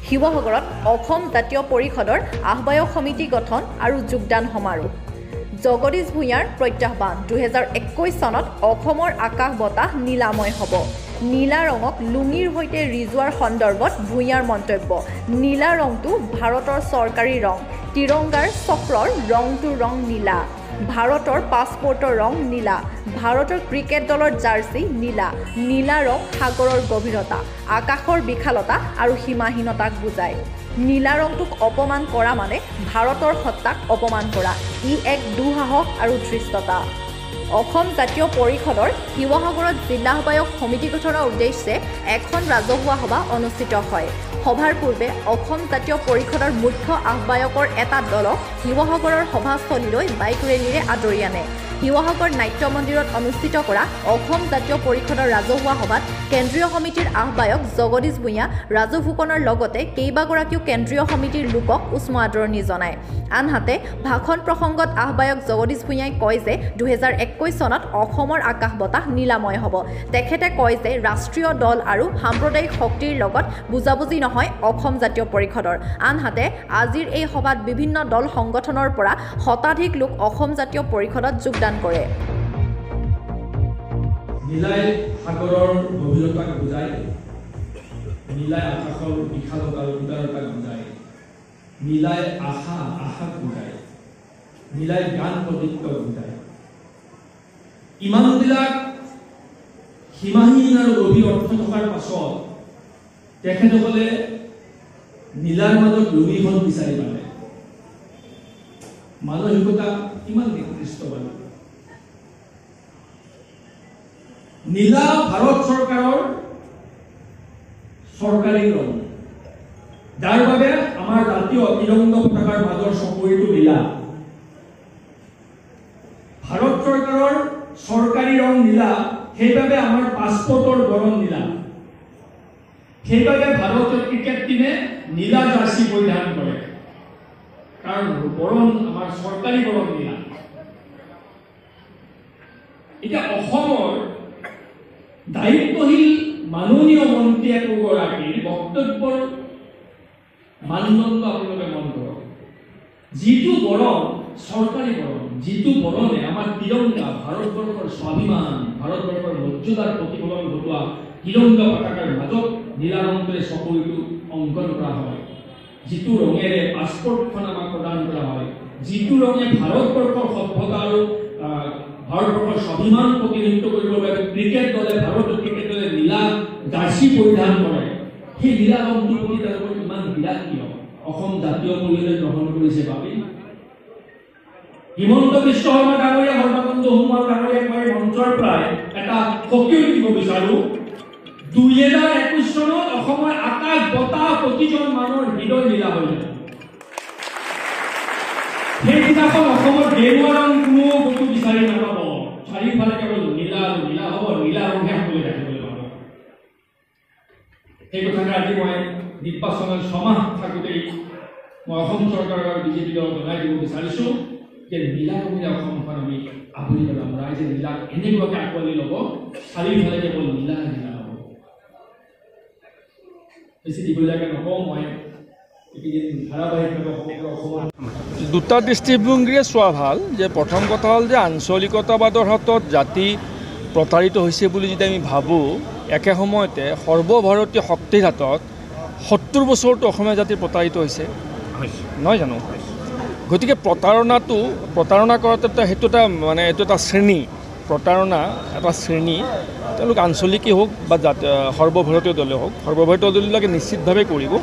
শিৱসাগৰত অসম জাতীয় পৰিষদৰ আহ্বায়ক সমিতি গঠন আৰু যোগদান সমাৰোহ। জগদীশ ভূঞাৰ প্ৰত্যাহ্বান 2021 চনত অসমৰ আকাশ বতাহ নীলাময় হ'ব। নীলা ৰঙক লুঙিৰ সৈতে ৰিজোৱাৰ সন্দৰ্ভত ভূঞাৰ মন্তব্য। নীলা ৰংটো ভাৰতৰ চৰকাৰী ৰং। তিৰংগাৰ চক্ৰৰ ৰংটো ৰং নীলা। ভাৰতৰ পাছপৰ্টৰ ৰং নীলা। ভাৰতৰ ক্ৰিকেট দলৰ জাৰ্চি নীলা। নীলা ৰং সাগৰৰ গভীৰতা, আকাশৰ বিশালতা আৰু সীমাহীনতাক বুজায়। নীলা ৰংটোক অপমান কৰা মানে ভাৰতৰ সত্তাক অপমান কৰা। ই এক দুঃসাহস আৰু ধৃষ্টতা। অসম জাতীয় পৰিষদৰ শিৱসাগৰত জিলা আহ্বায়ক সমিতি গঠনৰ উদ্দেশ্যে এখন ৰাজহুৱা সভা অনুষ্ঠিত হয়। সভাৰ পূৰ্বে অসম জাতীয় পৰিষদৰ মুখ্য আহ্বায়কৰ এটা দলক শিৱসাগৰৰ সভাস্থলীলৈ বাইক ৰেলীৰে আদৰি আনে। শিৱসাগৰ নাট্য মন্দিৰত অনুষ্ঠিত কৰা অসম জাতীয় পৰিষদৰ ৰাজহুৱা সভাত কেন্দ্ৰীয় সমিতিৰ আহ্বায়ক জগদীশ ভূঞা, ৰাজু ফুকনৰ লগতে কেইবাগৰাকীও কেন্দ্ৰীয় সমিতিৰ লোকক উষ্ম আদৰণি জনায়। আনহাতে ভাষণ প্ৰসংগত আহ্বায়ক জগদীশ ভূঞাই কয় যে 2021 চনত অসমৰ আকাশ বতাহ নীলাময় হ'ব। তেখেতে কয় যে ৰাষ্ট্ৰীয় দল আৰু সাম্প্ৰদায়িক শক্তিৰ লগত বুজাবুজি নহয় অসম জাতীয় পৰিষদৰ। আনহাতে আজিৰ এই সভাত বিভিন্ন দল সংগঠনৰ পৰা শতাধিক লোক অসম জাতীয় পৰিষদত যোগদান কৰে। নীলাই সাগৰৰ গভীৰতাক বুজায়, নীলাই আকাশৰ বিশালতা আৰু উদাৰতাক বুজায়, নীলাই আশাক বুজায়, নীলাই জ্ঞান প্ৰদীপ্তক বুজায়। ইমানবিলাক সীমাহীন আৰু গভীৰ অৰ্থ থকাৰ পাছত তেখেতসকলে নীলাৰ মাজত লুঙিখন বিচাৰি পালে। মানসিকতা কিমান নিকৃষ্ট বাৰু। নীলা ভাৰত চৰকাৰৰ চৰকাৰী ৰং, যাৰ বাবে আমাৰ জাতীয় তিৰংগা পতাকাৰ মাজৰ চকৰিটো নীলা। ভাৰত চৰকাৰৰ চৰকাৰী ৰং নীলা, সেইবাবে আমাৰ পাছপৰ্টৰ বৰণ নীলা। সেইবাবে ভাৰতৰ ক্ৰিকেট টিমে নীলা জাৰ্চি পৰিধান কৰে, কাৰণ বৰণ আমাৰ চৰকাৰী বৰণ নীলা। এতিয়া অসমৰ দায়িত্বশীল মাননীয় মন্ত্ৰী এগৰাকীৰ বক্তব্যৰ মানদণ্ড আপোনালোকে মন কৰক। যিটো বৰণ চৰকাৰী বৰণ, যিটো বৰণে আমাৰ তিৰংগা, ভাৰতবৰ্ষৰ স্বাভিমান, ভাৰতবৰ্ষৰ মৰ্যাদাৰ প্ৰতিফলন ঘটোৱা তিৰংগা পতাকাৰ মাজত নীলা ৰঙেৰে চকৰিটো অংকন কৰা হয়, যিটো ৰঙেৰে পাছপৰ্টখন আমাক প্ৰদান কৰা হয়, যিটো ৰঙে ভাৰতবৰ্ষৰ সভ্যতা আৰু ভাৰতবৰ্ষৰ স্বাভিমান প্ৰতিনিধিত্ব কৰিবৰ বাবে ক্ৰিকেট দলে, ভাৰতীয় ক্ৰিকেট দলে নীলা জাৰ্চি পৰিধান কৰে। সেই নীলা ৰংটোৰ প্ৰতি তেওঁলোকৰ ইমান বিৰাট কিয়? অসম জাতীয় পৰিষদে গ্ৰহণ কৰিছে বাবে হিমন্ত বিশ্ব শৰ্মা ডাঙৰীয়া, সৰ্বানন্দ সোণোৱাল ডাঙৰীয়াক মই মঞ্চৰ পৰাই এটা সকিয়ত দিব বিচাৰো। 2021 চনত অসমৰ আকাশ বতাহ প্ৰতিজন মানুহৰ হৃদয় নীলা হৈ যায়। সেইদিনাখন অসমৰ গেৰুৱা ৰং কোনো বস্তু বিচাৰি নাপাব। চাৰিওফালে কেৱল নীলা আৰু নীলা হ'ব, নীলা ৰঙে সকলোৱে দেখিবলৈ পাব। সেই কথাকে আজি মই নিৰ্বাচনৰ 6 মাহ থাকোঁতেই মই অসম চৰকাৰৰ আৰু বিজেপি দলক জনাই দিব বিচাৰিছোঁ যে নীলা ৰঙেৰে অসমখন আমি আগুৰি পেলাম। ৰাইজে নীলাক এনেকুৱাকৈ আঁকোৱালি ল'ব, চাৰিওফালে কেৱল নীলা নীলা হ'ব। বেছি দীঘলীয়াকৈ নকওঁ, মই এইকেইদিন ধাৰাবাহিকভাৱে অসমৰ দুটা দৃষ্টিভংগীৰে চোৱা ভাল। যে প্ৰথম কথা হ'ল যে আঞ্চলিকতাবাদৰ হাতত জাতি প্ৰতাৰিত হৈছে বুলি যদি আমি ভাবোঁ, একে সময়তে সৰ্বভাৰতীয় শক্তিৰ হাতত 70 বছৰতো অসমীয়া জাতি প্ৰতাৰিত হৈছে, নহয় জানো? গতিকে প্ৰতাৰণা কৰাটো সেইটো এটা মানে এইটো এটা শ্ৰেণী, প্ৰতাৰণা এটা শ্ৰেণী। তেওঁলোক আঞ্চলিকেই হওক বা সৰ্বভাৰতীয় দলে হওক, সৰ্বভাৰতীয় দলবিলাকে নিশ্চিতভাৱে কৰিব।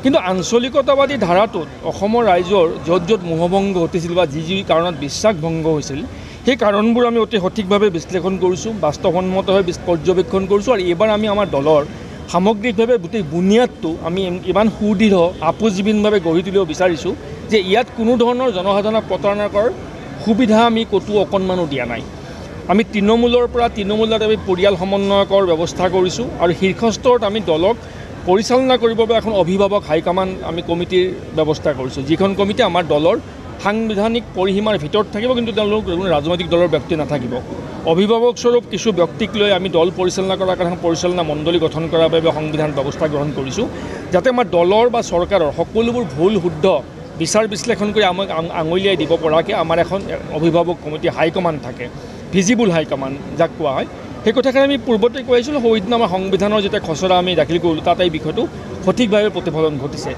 কিন্তু আঞ্চলিকতাবাদী ধাৰাটোত অসমৰ ৰাইজৰ য'ত য'ত মোহভংগ ঘটিছিল বা যি যি কাৰণত বিশ্বাসভংগ হৈছিল, সেই কাৰণবোৰ আমি অতি সঠিকভাৱে বিশ্লেষণ কৰিছোঁ, বাস্তৱসন্মতভাৱে পৰ্যবেক্ষণ কৰিছোঁ। আৰু এইবাৰ আমি আমাৰ দলৰ সামগ্ৰিকভাৱে গোটেই বুনিয়াদটো আমি ইমান সুদৃঢ় আপোজীৱীনভাৱে গঢ়ি তুলিব বিচাৰিছোঁ যে ইয়াত কোনো ধৰণৰ জনসাধাৰণক প্ৰতাৰণা কৰাৰ সুবিধা আমি ক'তো অকণমানো দিয়া নাই। আমি তৃণমূলত আমি পৰিয়াল সমন্বয়কৰ ব্যৱস্থা কৰিছোঁ আৰু শীৰ্ষস্তৰত আমি দলক পৰিচালনা কৰিবৰ বাবে এখন অভিভাৱক হাইকমাণ্ড আমি কমিটিৰ ব্যৱস্থা কৰিছোঁ, যিখন কমিটি আমাৰ দলৰ সাংবিধানিক পৰিসীমাৰ ভিতৰত থাকিব, কিন্তু তেওঁলোক কোনো ৰাজনৈতিক দলৰ ব্যক্তি নাথাকিব। অভিভাৱকস্বৰূপ কিছু ব্যক্তিক লৈ আমি দল পৰিচালনা কৰাৰ কাৰণে পৰিচালনা মণ্ডলী গঠন কৰাৰ বাবে সংবিধান ব্যৱস্থা গ্ৰহণ কৰিছোঁ, যাতে আমাৰ দলৰ বা চৰকাৰৰ সকলোবোৰ ভুল শুদ্ধ বিচাৰ বিশ্লেষণ কৰি আমাক আঙুলিয়াই দিব পৰাকৈ আমাৰ এখন অভিভাৱক কমিটি হাইকমাণ্ড থাকে, ভিজিবল হাইকমাণ্ড যাক কোৱা হয়। সেই কথাখিনি আমি পূৰ্বতে কৈ আহিছিলোঁ, সেইদিনা আমাৰ সংবিধানৰ যেতিয়া খচৰা আমি দাখিল কৰিলোঁ তাত এই বিষয়টো সঠিকভাৱে প্ৰতিফলন ঘটিছে।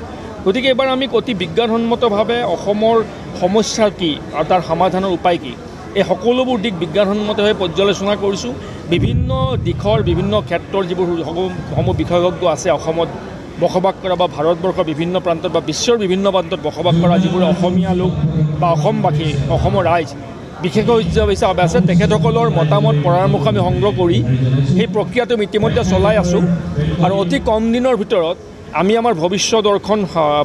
গতিকে এইবাৰ আমি অতি বিজ্ঞানসন্মতভাৱে অসমৰ সমস্যা কি আৰু তাৰ সমাধানৰ উপায় কি এই সকলোবোৰ দিশ বিজ্ঞানসন্মতভাৱে পৰ্যালোচনা কৰিছোঁ। বিভিন্ন দিশৰ বিভিন্ন ক্ষেত্ৰৰ যিবোৰ সমূহ বিশেষজ্ঞ আছে অসমত বসবাস কৰা বা ভাৰতবৰ্ষৰ বিভিন্ন প্ৰান্তত বা বিশ্বৰ বিভিন্ন প্ৰান্তত বসবাস কৰা যিবোৰ অসমীয়া লোক বা অসমবাসী, অসমৰ ৰাইজ বিশেষজ্ঞ হিচাপে আছে, তেখেতসকলৰ মতামত পৰামৰ্শ আমি সংগ্ৰহ কৰি সেই প্ৰক্ৰিয়াটো আমি ইতিমধ্যে চলাই আছোঁ। আৰু অতি কম দিনৰ ভিতৰত আমি আমাৰ ভৱিষ্যত দৰ্শন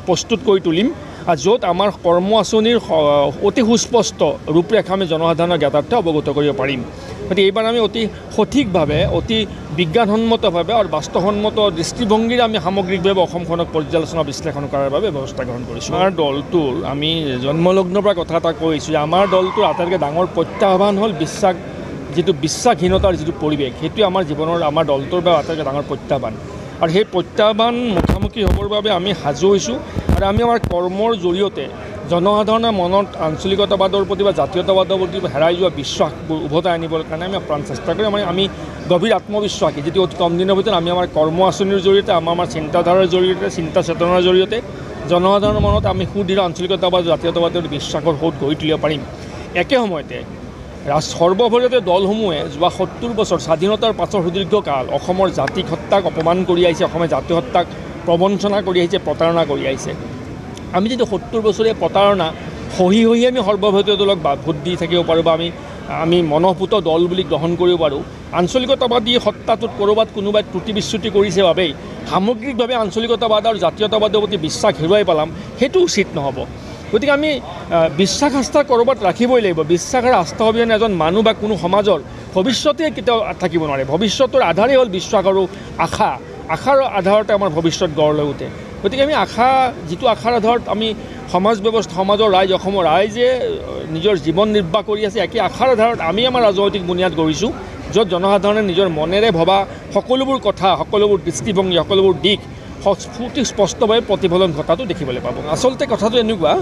প্ৰস্তুত কৰি তুলিম, য'ত আমাৰ কৰ্ম আঁচনিৰ অতি সুস্পষ্ট ৰূপৰেখা আমি জনসাধাৰণৰ জ্ঞাতাৰ্থে অৱগত কৰিব পাৰিম। গতিকে এইবাৰ আমি অতি সঠিকভাৱে, অতি বিজ্ঞানসন্মতভাৱে আৰু বাস্তৱসন্মত দৃষ্টিভংগীৰে আমি সামগ্ৰিকভাৱে অসমখনক পৰ্যালোচনা বিশ্লেষণ কৰাৰ বাবে ব্যৱস্থা গ্ৰহণ কৰিছোঁ। আমাৰ দলটোৰ আমি জন্মলগ্নৰ পৰা কথা এটা কৈছোঁ যে আমাৰ দলটোৰ আটাইতকৈ ডাঙৰ প্ৰত্যাহ্বান হ'ল যিটো বিশ্বাসহীনতাৰ যিটো পৰিৱেশ, সেইটোৱে আমাৰ জীৱনৰ আমাৰ দলটোৰ বাবে আটাইতকৈ ডাঙৰ প্ৰত্যাহ্বান। আৰু সেই প্ৰত্যাহ্বান মুখামুখি হ'বৰ বাবে আমি সাজু হৈছোঁ আৰু আমি আমাৰ কৰ্মৰ জৰিয়তে জনসাধাৰণৰ মনত আঞ্চলিকতাবাদৰ প্ৰতি বা জাতীয়তাবাদৰ প্ৰতি হেৰাই যোৱা বিশ্বাসবোৰ উভতাই আনিবৰ কাৰণে আমি প্ৰাণ চেষ্টা কৰি আমি গভীৰ আত্মবিশ্বাসী, যিটো অতি কম দিনৰ ভিতৰত আমি আমাৰ কৰ্ম আঁচনিৰ জৰিয়তে আমাৰ চিন্তাধাৰাৰ জৰিয়তে, চিন্তা চেতনাৰ জৰিয়তে জনসাধাৰণৰ মনত আমি সুদৃঢ় আঞ্চলিকতাবাদ জাতীয়তাবাদৰ বিশ্বাসৰ সোঁত গঢ়ি তুলিব পাৰিম। একে সময়তে সৰ্বভাৰতীয় দলসমূহে যোৱা ৭০ বছৰ স্বাধীনতাৰ পাছৰ সুদীৰ্ঘ কাল অসমৰ জাতিক হত্যাক অপমান কৰি আহিছে, অসমে জাতীয় হত্যাক প্ৰবঞ্চনা কৰি আহিছে, প্ৰতাৰণা কৰি আহিছে। আমি যদি ৭০ বছৰীয়া প্ৰতাৰণা সহি আমি সৰ্বভাৰতীয় দলক ভোট দি থাকিব পাৰোঁ বা আমি মনঃপূত দল বুলি গ্ৰহণ কৰিব পাৰোঁ, আঞ্চলিকতাবাদী সত্তাটোত ক'ৰবাত কোনোবাই ত্ৰুটি বিচ্যুতি কৰিছে বাবেই সামগ্ৰিকভাৱে আঞ্চলিকতাবাদ আৰু জাতীয়তাবাদৰ প্ৰতি বিশ্বাস হেৰুৱাই পেলাম, সেইটো উচিত নহ'ব। গতিকে আমি বিশ্বাস আস্থা ক'ৰবাত ৰাখিবই লাগিব। বিশ্বাস আৰু আস্থা অবিহনে এজন মানুহ বা কোনো সমাজৰ ভৱিষ্যতে কেতিয়াও থাকিব নোৱাৰে। ভৱিষ্যতৰ আধাৰেই হ'ল বিশ্বাস আৰু আশা। আশাৰ আধাৰতে আমাৰ ভৱিষ্যত গঢ় লৈ উঠে। গতিকে আমি যিটো আশাৰ আধাৰত আমি সমাজ ব্যৱস্থা, সমাজৰ ৰাইজ, অসমৰ ৰাইজে নিজৰ জীৱন নিৰ্বাহ কৰি আছে, একে আশাৰ আধাৰত আমি আমাৰ ৰাজনৈতিক বুনিয়াদ গঢ়িছোঁ, য'ত জনসাধাৰণে নিজৰ মনেৰে ভবা সকলোবোৰ কথা, সকলোবোৰ দৃষ্টিভংগী, সকলোবোৰ দিশ স্পষ্টভাৱে প্ৰতিফলন ঘটাটো দেখিবলৈ পাব। আচলতে কথাটো এনেকুৱা,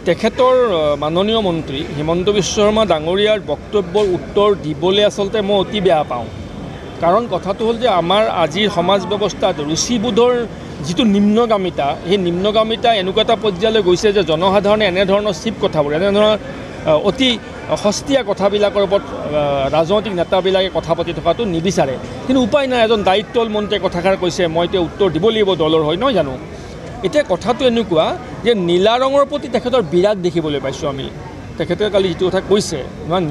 তেখেতৰ মাননীয় মন্ত্ৰী হিমন্ত বিশ্ব শৰ্মা ডাঙৰীয়াৰ বক্তব্যৰ উত্তৰ দিবলৈ আচলতে মই অতি বেয়া পাওঁ। কাৰণ কথাটো হ'ল যে আমাৰ আজিৰ সমাজ ব্যৱস্থাত ৰুচিবোধৰ যিটো নিম্নগামিতা, সেই নিম্নগামিতা এনেকুৱা এটা পৰ্যায়লৈ গৈছে যে জনসাধাৰণে এনেধৰণৰ চিপ কথাবোৰ, এনেধৰণৰ অতি সস্তীয়া কথাবিলাকৰ ওপৰত ৰাজনৈতিক নেতাবিলাকে কথা পাতি থকাটো নিবিচাৰে। কিন্তু উপায় নাই, এজন দায়িত্বল মন্ত্ৰীয়ে কথাষাৰ কৈছে, মই এতিয়া উত্তৰ দিব লাগিব দলৰ হৈ, নহয় জানো? এতিয়া কথাটো এনেকুৱা যে নীলা ৰঙৰ প্ৰতি তেখেতৰ বিৰাগ দেখিবলৈ পাইছোঁ আমি। তেখেতে কালি যিটো কথা কৈছে,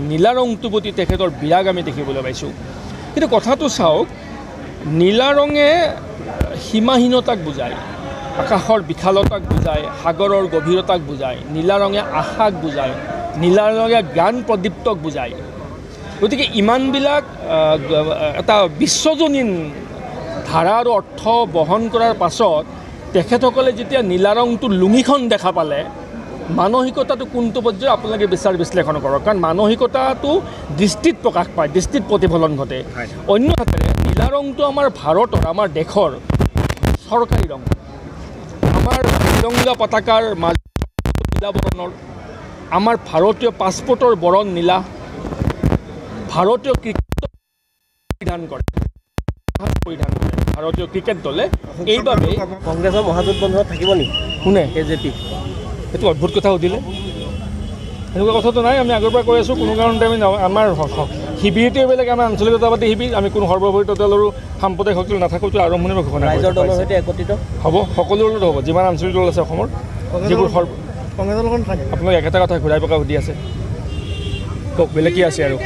নীলা ৰংটোৰ প্ৰতি তেখেতৰ বিৰাগ আমি দেখিবলৈ পাইছোঁ। কিন্তু কথাটো চাওক, নীলা ৰঙে সীমাহীনতাক বুজায়, আকাশৰ বিশালতাক বুজায়, সাগৰৰ গভীৰতাক বুজায়। নীলা ৰঙে আশাক বুজায়, নীলা ৰঙে জ্ঞান প্ৰদীপ্তক বুজায়। গতিকে ইমানবিলাক এটা বিশ্বজনীন ধাৰা আৰু অৰ্থ বহন কৰাৰ পাছত তেখেতসকলে যেতিয়া নীলা ৰংটো লুঙিখন দেখা পালে, মানসিকতাটো কোনটো পৰ্যায়ত আপোনালোকে বিচাৰ বিশ্লেষণ কৰক। কাৰণ মানসিকতাটো দৃষ্টিত প্ৰকাশ পায়, দৃষ্টিত প্ৰতিফলন ঘটে। অন্য হাতেৰে নীলা ৰংটো আমাৰ ভাৰতৰ, আমাৰ দেশৰ চৰকাৰী ৰং। আমাৰ তিৰংগা পতাকাৰ মাজত নীলা বৰণৰ, আমাৰ ভাৰতীয় পাছপৰ্টৰ বৰণ নীলা, ভাৰতীয় ক্ৰিকেট পৰিধান কৰে ভাৰতীয় ক্ৰিকেট দলে। এইবাবে কংগ্ৰেছৰ মহাজোটবন্ধনত থাকিব নেকি? কোনে? AJP। সেইটো অদ্ভুত কথা সুধিলে। এনেকুৱা কথাটো নাই, আমি আগৰ পৰা কৈ আছোঁ। কোনো কাৰণতে আমি আমাৰ শিবিৰটোৱে বেলেগ, আমাৰ আঞ্চলিকতাবাদী শিবিৰ। আমি কোনো সৰ্বভাৰতীয় দল আৰু সাম্প্ৰদায়িক শক্তি নাথাকোঁতো আৰম্ভণিৰ পৰা ঘোষণা ৰাইজৰ দলৰ সৈতে একত্ৰিত হ'ব, সকলোৰে লগত হ'ব। যিমান আঞ্চলিক দল আছে অসমৰ, যিবোৰ কংগ্ৰেছৰ লগত থাকে। আপোনালোকে একেটা কথা ঘূৰাই পকাই সুধি আছে, কওক বেলেগ কি আছে আৰু?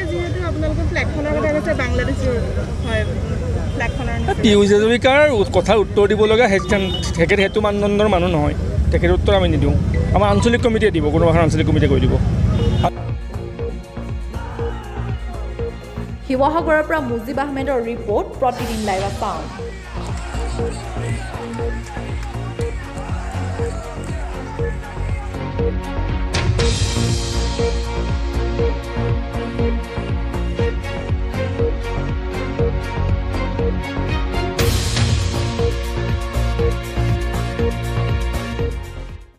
পীয়ুষ হাজৰিকাৰ কথাৰ উত্তৰ দিব লগা তেখেত সেইটো মানদণ্ডৰ মানুহ নহয়, তেখেতৰ উত্তৰ আমি নিদিওঁ। আমাৰ আঞ্চলিক কমিটিয়ে দিব, কোনোবা এখন আঞ্চলিক কমিটিয়ে কৈ দিব। শিৱসাগৰৰ পৰা মুজিব আহমেদৰ ৰিপৰ্ট, প্ৰতিদিন লাইভ আছাম।